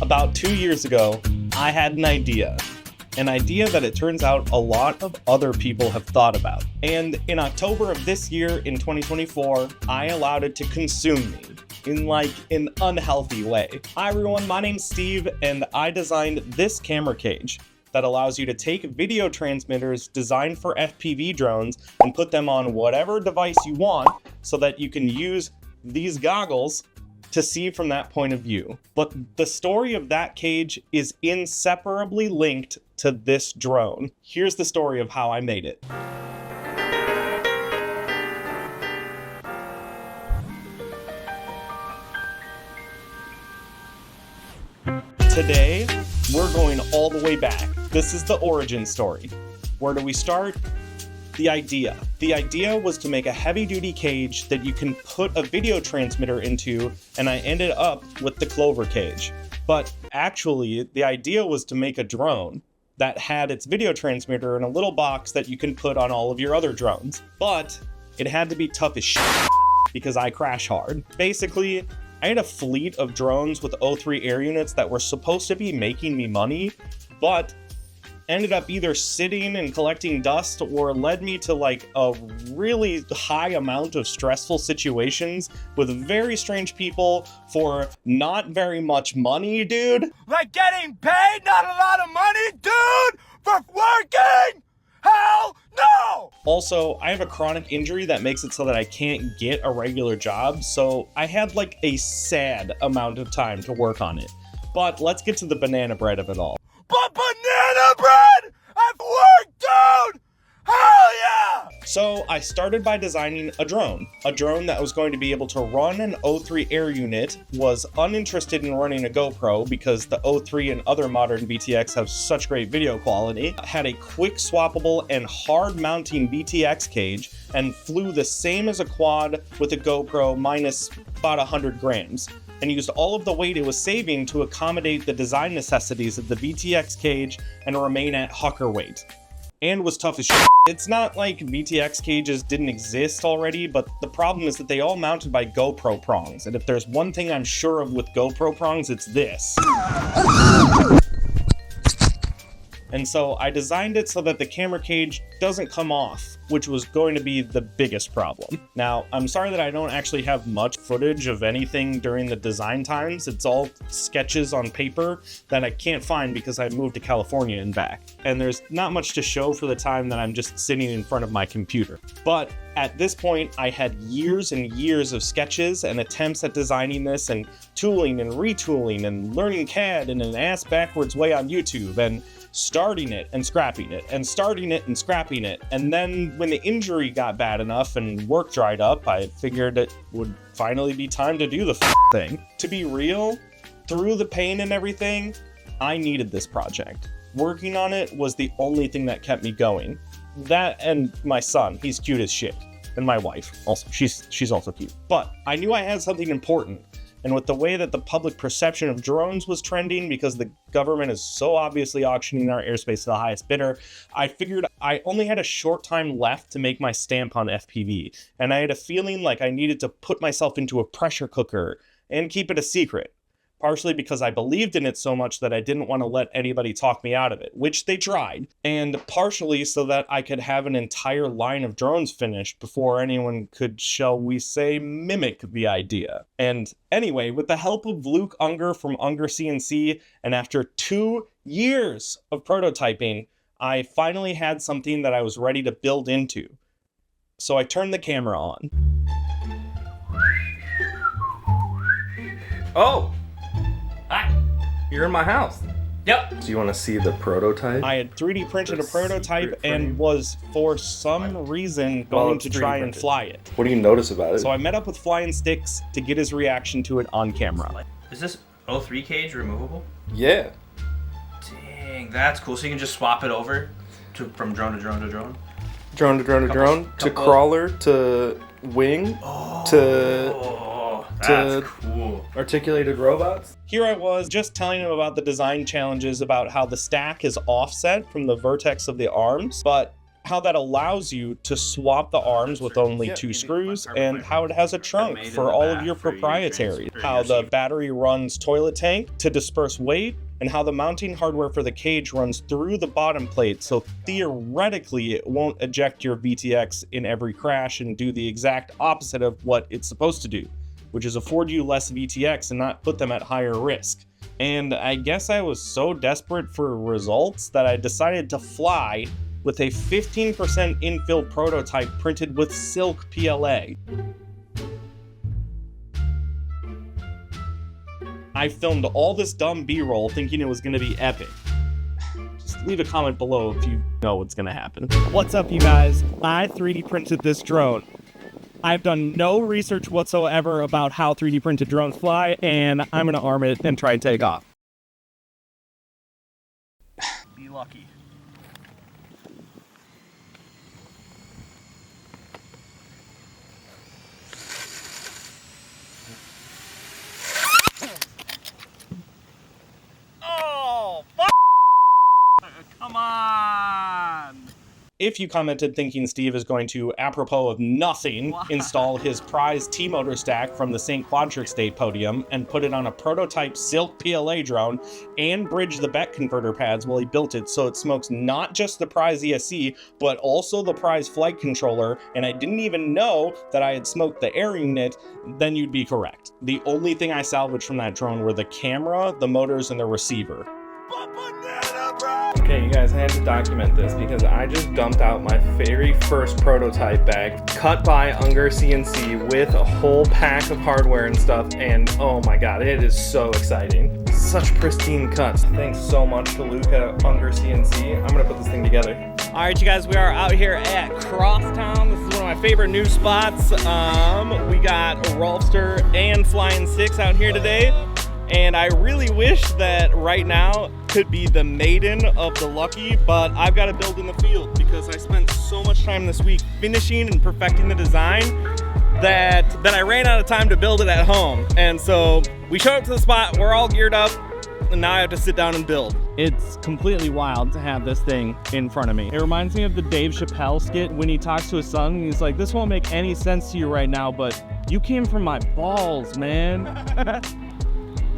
About 2 years ago, I had an idea that it turns out a lot of other people have thought about. And in October of this year, in 2024, I allowed it to consume me in like an unhealthy way. Hi everyone, my name's Steve, and I designed this camera cage that allows you to take video transmitters designed for FPV drones and put them on whatever device you want so that you can use these goggles to see from that point of view. But the story of that cage is inseparably linked to this drone. Here's the story of how I made it. Today, we're going all the way back. This is the origin story. Where do we start? The idea. The idea was to make a heavy-duty cage that you can put a video transmitter into, and I ended up with the Clover cage. But actually, the idea was to make a drone that had its video transmitter in a little box that you can put on all of your other drones. But it had to be tough as shit because I crash hard. Basically, I had a fleet of drones with O3 air units that were supposed to be making me money, but ended up either sitting and collecting dust or led me to like a really high amount of stressful situations with very strange people for not very much money, dude. Like getting paid not a lot of money, dude, for working? Hell no! Also, I have a chronic injury that makes it so that I can't get a regular job, so I had like a sad amount of time to work on it. But let's get to the banana bread of it all. But banana bread at work, dude! Hell yeah! So I started by designing a drone that was going to be able to run an O3 air unit, was uninterested in running a GoPro because the O3 and other modern VTX have such great video quality, had a quick swappable and hard mounting VTX cage, and flew the same as a quad with a GoPro minus about 100 grams. And used all of the weight it was saving to accommodate the design necessities of the VTX cage and remain at Hucker weight. And was tough as shit. It's not like VTX cages didn't exist already, but the problem is that they all mounted by GoPro prongs. And if there's one thing I'm sure of with GoPro prongs, it's this. And so I designed it so that the camera cage doesn't come off, which was going to be the biggest problem. Now, I'm sorry that I don't actually have much footage of anything during the design times. It's all sketches on paper that I can't find because I moved to California and back. And there's not much to show for the time that I'm just sitting in front of my computer. But at this point, I had years and years of sketches and attempts at designing this and tooling and retooling and learning CAD in an ass-backwards way on YouTube and starting it and scrapping it and starting it and scrapping it. And then when the injury got bad enough and work dried up, I figured it would finally be time to do the thing. To be real, through the pain and everything, I needed this project. Working on it was the only thing that kept me going. That and my son, he's cute as shit. And my wife, also, she's also cute. But I knew I had something important. And with the way that the public perception of drones was trending, because the government is so obviously auctioning our airspace to the highest bidder, I figured I only had a short time left to make my stamp on FPV. And I had a feeling like I needed to put myself into a pressure cooker and keep it a secret. Partially because I believed in it so much that I didn't want to let anybody talk me out of it, which they tried. And partially so that I could have an entire line of drones finished before anyone could, shall we say, mimic the idea. And anyway, with the help of Luke Unger from Unger CNC, and after 2 years of prototyping, I finally had something that I was ready to build into. So I turned the camera on. Oh! Hi, you're in my house. Yep. Do you want to see the prototype? I had 3D printed a prototype and was, for some reason, going to try and fly it. What do you notice about it? So I met up with Flying Sticks to get his reaction to it on camera. Is this O3 cage removable? Yeah. Dang, that's cool. So you can just swap it over from drone to drone to drone? Drone to drone to drone, to crawler, to wing, That's cool. Articulated robots. Here I was just telling him about the design challenges, about how the stack is offset from the vertex of the arms, but how that allows you to swap the arms with only 2 screws, and how it has a trunk for all of your proprietary, how the battery runs toilet tank to disperse weight, and how the mounting hardware for the cage runs through the bottom plate, so theoretically it won't eject your VTX in every crash and do the exact opposite of what it's supposed to do, which is afford you less VTX and not put them at higher risk. And I guess I was so desperate for results that I decided to fly with a 15% infill prototype printed with silk PLA. I filmed all this dumb B-roll thinking it was going to be epic. Just leave a comment below if you know what's going to happen. What's up, you guys? I 3D printed this drone. I've done no research whatsoever about how 3D printed drones fly, and I'm going to arm it and try and take off. Be lucky. Oh, come on! If you commented thinking Steve is going to, apropos of nothing, install his prize T-motor stack from the St. Quadrix Day podium and put it on a prototype silk PLA drone and bridge the BEC converter pads while he built it so it smokes not just the prize ESC, but also the prize flight controller, and I didn't even know that I had smoked the air unit, then you'd be correct. The only thing I salvaged from that drone were the camera, the motors, and the receiver. Okay, you guys, I had to document this because I just dumped out my very first prototype bag, cut by Unger CNC with a whole pack of hardware and stuff, and oh my god, it is so exciting. Such pristine cuts. Thanks so much to Luke at Unger CNC. I'm gonna put this thing together. All right, you guys, we are out here at Crosstown. This is one of my favorite new spots. We got Rolfster and Flying 6 out here today. And I really wish that right now could be the maiden of the Lucky, but I've got to build in the field because I spent so much time this week finishing and perfecting the design that I ran out of time to build it at home. And so we showed up to the spot, we're all geared up, and now I have to sit down and build. It's completely wild to have this thing in front of me. It reminds me of the Dave Chappelle skit when he talks to his son and he's like, this won't make any sense to you right now, but you came from my balls, man.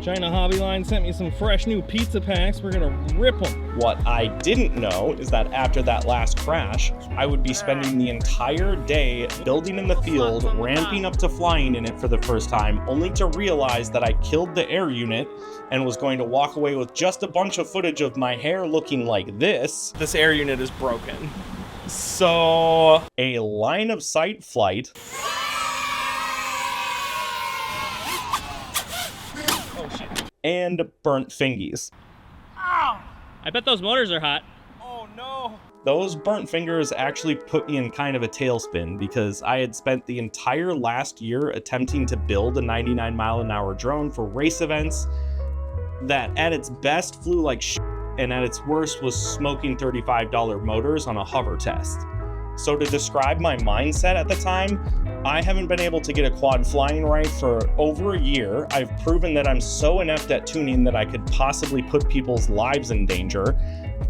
China Hobby Line sent me some fresh new pizza packs. We're gonna rip them. What I didn't know is that after that last crash, I would be spending the entire day building in the field, ramping up to flying in it for the first time, only to realize that I killed the air unit and was going to walk away with just a bunch of footage of my hair looking like this. This air unit is broken. So, a line of sight flight. And burnt fingies. Ow! I bet those motors are hot. Oh no! Those burnt fingers actually put me in kind of a tailspin because I had spent the entire last year attempting to build a 99-mile-an-hour drone for race events that at its best flew like shit and at its worst was smoking $35 motors on a hover test. So to describe my mindset at the time, I haven't been able to get a quad flying right for over a year. I've proven that I'm so inept at tuning that I could possibly put people's lives in danger.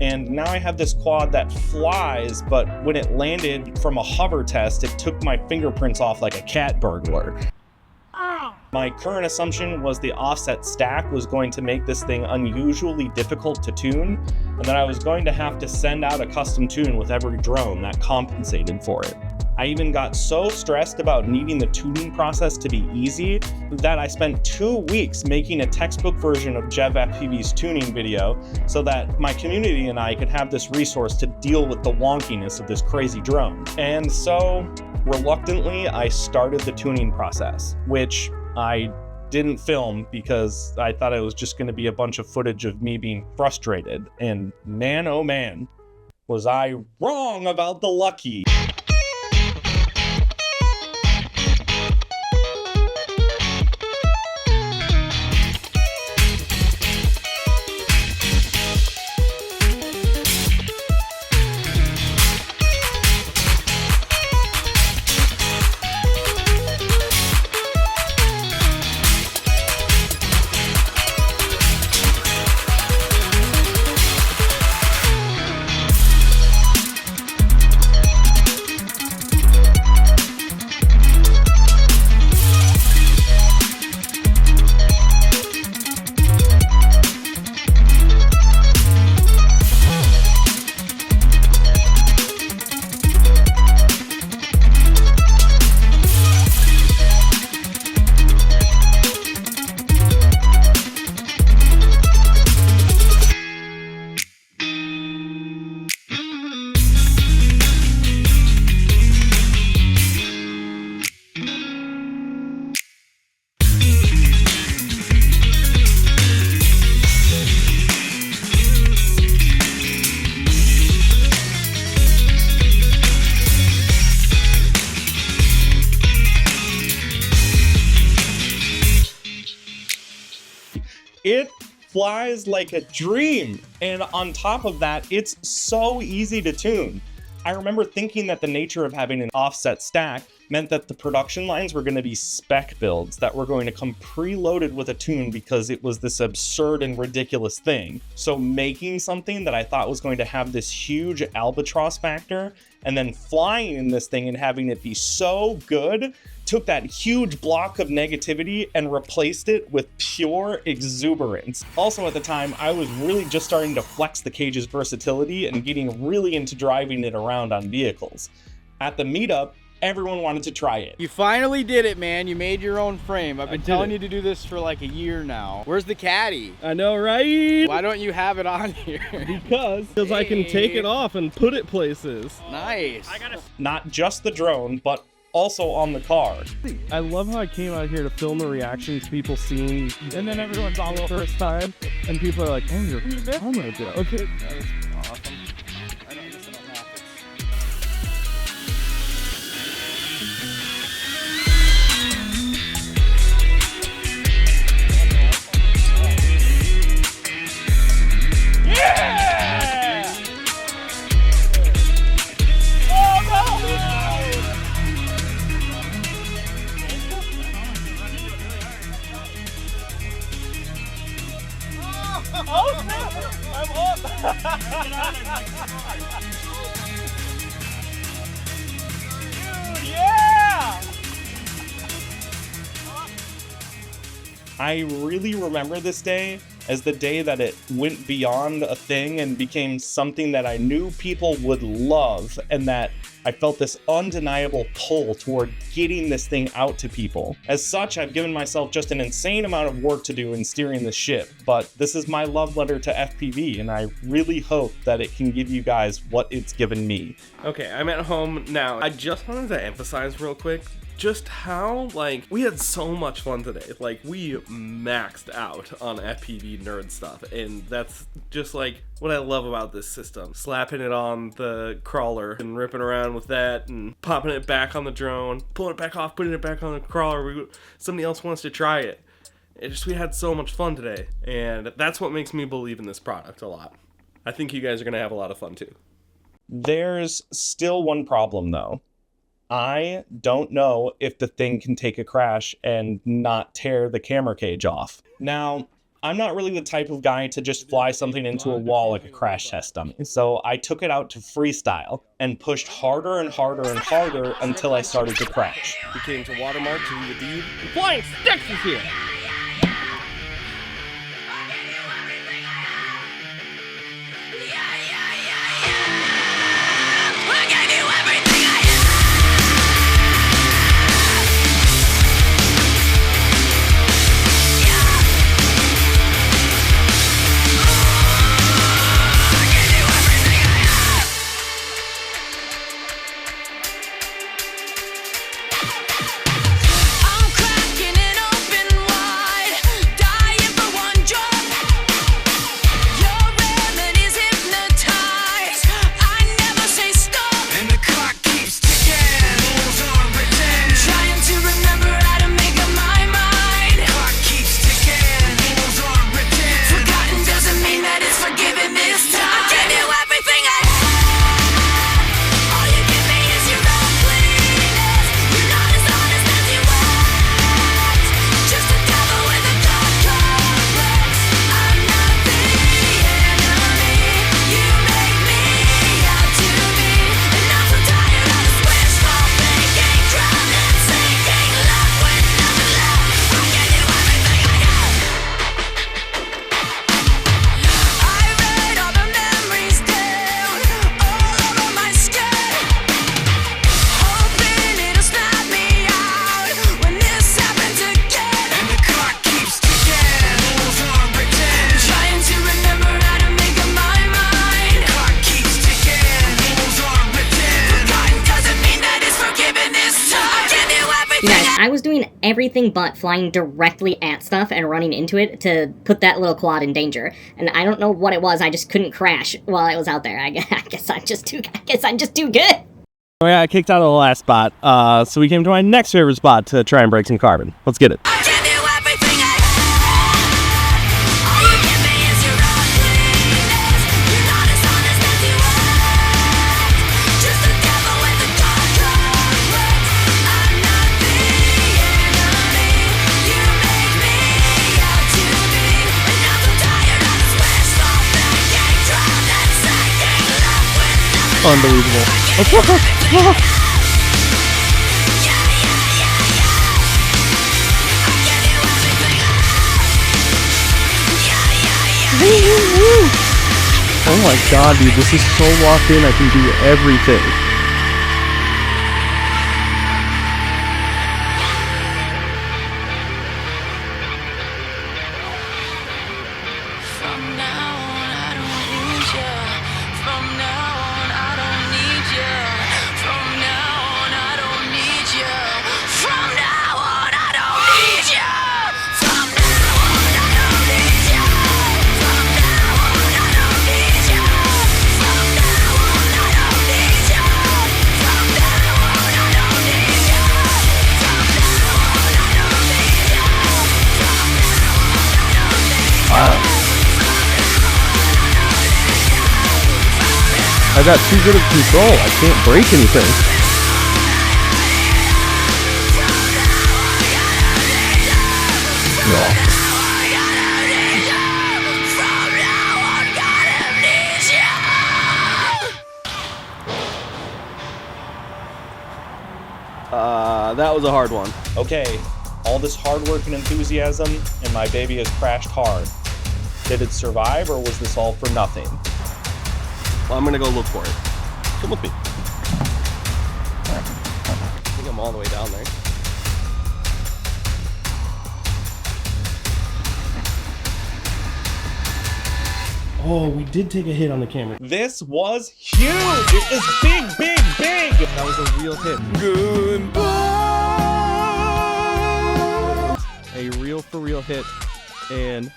And now I have this quad that flies, but when it landed from a hover test, it took my fingerprints off like a cat burglar. My current assumption was the offset stack was going to make this thing unusually difficult to tune, and that I was going to have to send out a custom tune with every drone that compensated for it. I even got so stressed about needing the tuning process to be easy that I spent 2 weeks making a textbook version of Clover FPV's tuning video so that my community and I could have this resource to deal with the wonkiness of this crazy drone. And so, reluctantly, I started the tuning process, which I didn't film because I thought it was just going to be a bunch of footage of me being frustrated. And man, oh man, was I wrong about the Lucky. flies like a dream. And on top of that, it's so easy to tune. I remember thinking that the nature of having an offset stack meant that the production lines were going to be spec builds that were going to come preloaded with a tune because it was this absurd and ridiculous thing. So making something that I thought was going to have this huge albatross factor and then flying in this thing and having it be so good took that huge block of negativity and replaced it with pure exuberance. Also at the time, I was really just starting to flex the cage's versatility and getting really into driving it around on vehicles. At the meetup, everyone wanted to try it. You finally did it, man. You made your own frame. I've been telling you to do this for like a year now. Where's the caddy? I know, right? Why don't you have it on here? Because I can take it off and put it places. Nice. Not just the drone, but also on the car. I love how I came out here to film the reactions people seeing, and then everyone's on the first time, and people are like, oh, you're on right there. Okay. That is awesome. I don't guess I don't have it. I really remember this day as the day that it went beyond a thing and became something that I knew people would love, and that I felt this undeniable pull toward getting this thing out to people. As such, I've given myself just an insane amount of work to do in steering the ship, but this is my love letter to FPV, and I really hope that it can give you guys what it's given me. Okay, I'm at home now. I just wanted to emphasize real quick just how, like, we had so much fun today. Like, we maxed out on FPV nerd stuff, and that's just, like, what I love about this system. Slapping it on the crawler and ripping around with that and popping it back on the drone, pulling it back off, putting it back on the crawler. Somebody else wants to try it. We had so much fun today, and that's what makes me believe in this product a lot. I think you guys are going to have a lot of fun, too. There's still one problem, though. I don't know if the thing can take a crash and not tear the camera cage off. Now, I'm not really the type of guy to just fly something into a wall like a crash test dummy, so I took it out to freestyle and pushed harder and harder and harder until I started to crash. We came to Watermark to do the deed. Flying Sticks is here. I was doing everything but flying directly at stuff and running into it to put that little quad in danger. And I don't know what it was, I just couldn't crash while I was out there. I guess I'm just too good. Oh yeah, I kicked out of the last spot, so we came to my next favorite spot to try and break some carbon. Let's get it. I can do everything I have. All you give me Unbelievable. Oh my god, dude, this is so locked in, I can do everything. From now on, I don't need you. From now on, I don't need you. From now on, I don't need you. From now on, I don't need you. From now on, I don't need you. From now on, I don't need you. From now on, I don't need you. From now on, I don't need you. From now on, I don't need you. From now on, I don't need you. Wow. I got too good of control. I can't break anything. That was a hard one. Okay, all this hard work and enthusiasm, and my baby has crashed hard. Did it survive, or was this all for nothing? Well, I'm gonna go look for it. Come with me. I think I'm all the way down there. Oh, we did take a hit on the camera. This was huge! It was big, big, big! That was a real hit. A real for real hit, and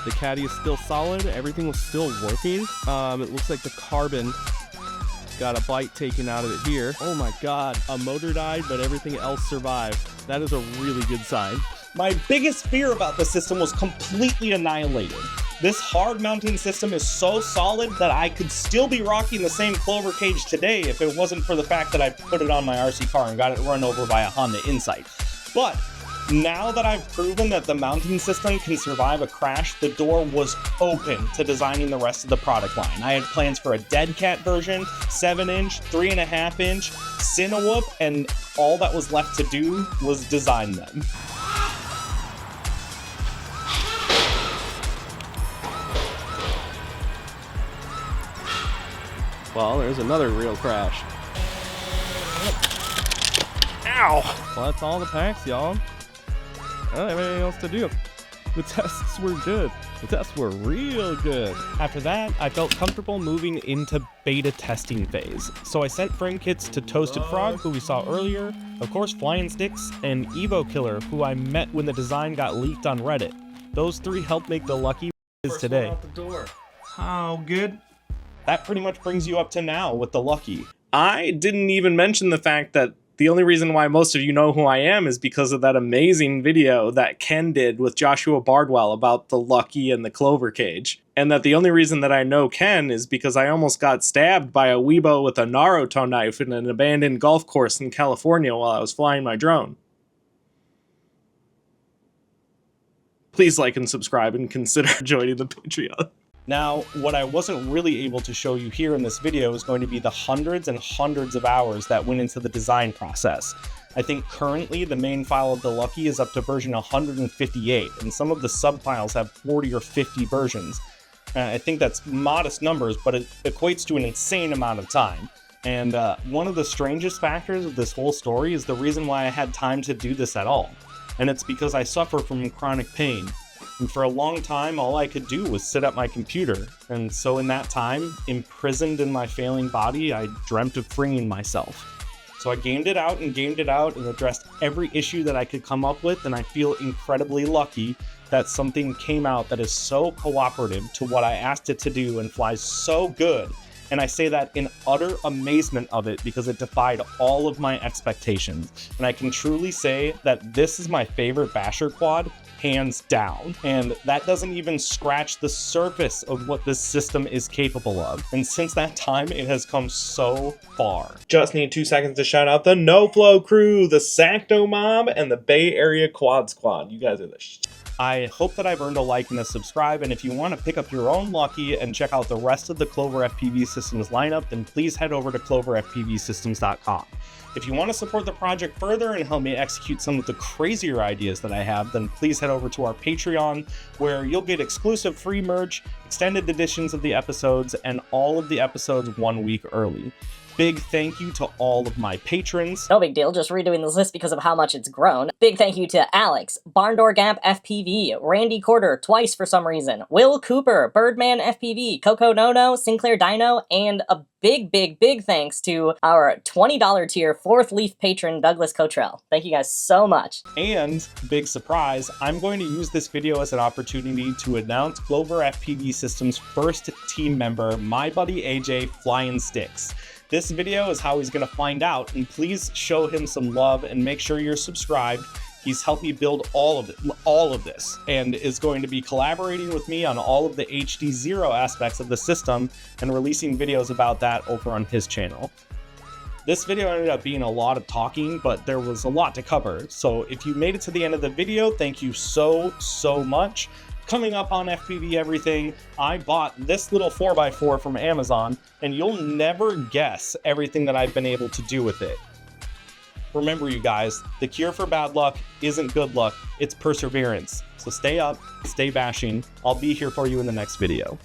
the caddy is still solid. Everything was still working. It looks like the carbon got a bite taken out of it here. Oh my god, a motor died, but everything else survived. That is a really good sign. My biggest fear about the system was completely annihilated. This hard mounting system is so solid that I could still be rocking the same Clover cage today if it wasn't for the fact that I put it on my RC car and got it run over by a Honda Insight. But now that I've proven that the mounting system can survive a crash, the door was open to designing the rest of the product line. I had plans for a dead cat version, 7-inch, 3.5-inch, Cinewhoop, and all that was left to do was design them. Well, there's another real crash. Ow! Well, that's all the packs, y'all. I don't have anything else to do. The tests were good. The tests were real good. After that, I felt comfortable moving into beta testing phase. So I sent frame kits to Toasted Frog, who we saw earlier, of course Flying Sticks, and Evo Killer, who I met when the design got leaked on Reddit. Those three helped make the Lucky is today. Out the door. How good? That pretty much brings you up to now with the Lucky. I didn't even mention the fact that the only reason why most of you know who I am is because of that amazing video that Ken did with Joshua Bardwell about the Lucky and the Clover cage. And that the only reason that I know Ken is because I almost got stabbed by a Weibo with a Naruto knife in an abandoned golf course in California while I was flying my drone. Please like and subscribe and consider joining the Patreon. Now, what I wasn't really able to show you here in this video is going to be the hundreds and hundreds of hours that went into the design process. I think currently the main file of the Lucky is up to version 158, and some of the subfiles have 40 or 50 versions. I think that's modest numbers, but it equates to an insane amount of time. And one of the strangest factors of this whole story is the reason why I had time to do this at all. And it's because I suffer from chronic pain. And for a long time, all I could do was sit at my computer. And so in that time, imprisoned in my failing body, I dreamt of freeing myself. So I gamed it out and addressed every issue that I could come up with, and I feel incredibly lucky that something came out that is so cooperative to what I asked it to do and flies so good. And I say that in utter amazement of it because it defied all of my expectations. And I can truly say that this is my favorite basher quad, hands down. And that doesn't even scratch the surface of what this system is capable of. And since that time, it has come so far. Just need 2 seconds to shout out the No Flow crew, the Sacto Mob, and the Bay Area Quad Squad. You guys are the I hope that I've earned a like and a subscribe, and if you want to pick up your own Lucky and check out the rest of the Clover FPV Systems lineup, then please head over to cloverfpvsystems.com. If you want to support the project further and help me execute some of the crazier ideas that I have, then please head over to our Patreon, where you'll get exclusive free merch, extended editions of the episodes, and all of the episodes 1 week early. Big thank you to all of my patrons. No big deal, just redoing this list because of how much it's grown. Big thank you to Alex, Barndoor Gap FPV, Randy Corder twice for some reason, Will Cooper, Birdman FPV, Coco Nono, Sinclair Dino, and a big thanks to our $20 tier 4th Leaf patron, Douglas Cottrell. Thank you guys so much. And, big surprise, I'm going to use this video as an opportunity to announce Clover FPV Systems' first team member, my buddy AJ Flying Sticks. This video is how he's going to find out, and please show him some love and make sure you're subscribed. He's helped me build all of this, and is going to be collaborating with me on all of the HD0 aspects of the system and releasing videos about that over on his channel. This video ended up being a lot of talking, but there was a lot to cover, so if you made it to the end of the video, thank you so much. Coming up on FPV Everything, I bought this little 4x4 from Amazon, and you'll never guess everything that I've been able to do with it. Remember, you guys, the cure for bad luck isn't good luck, it's perseverance. So stay up, stay bashing. I'll be here for you in the next video.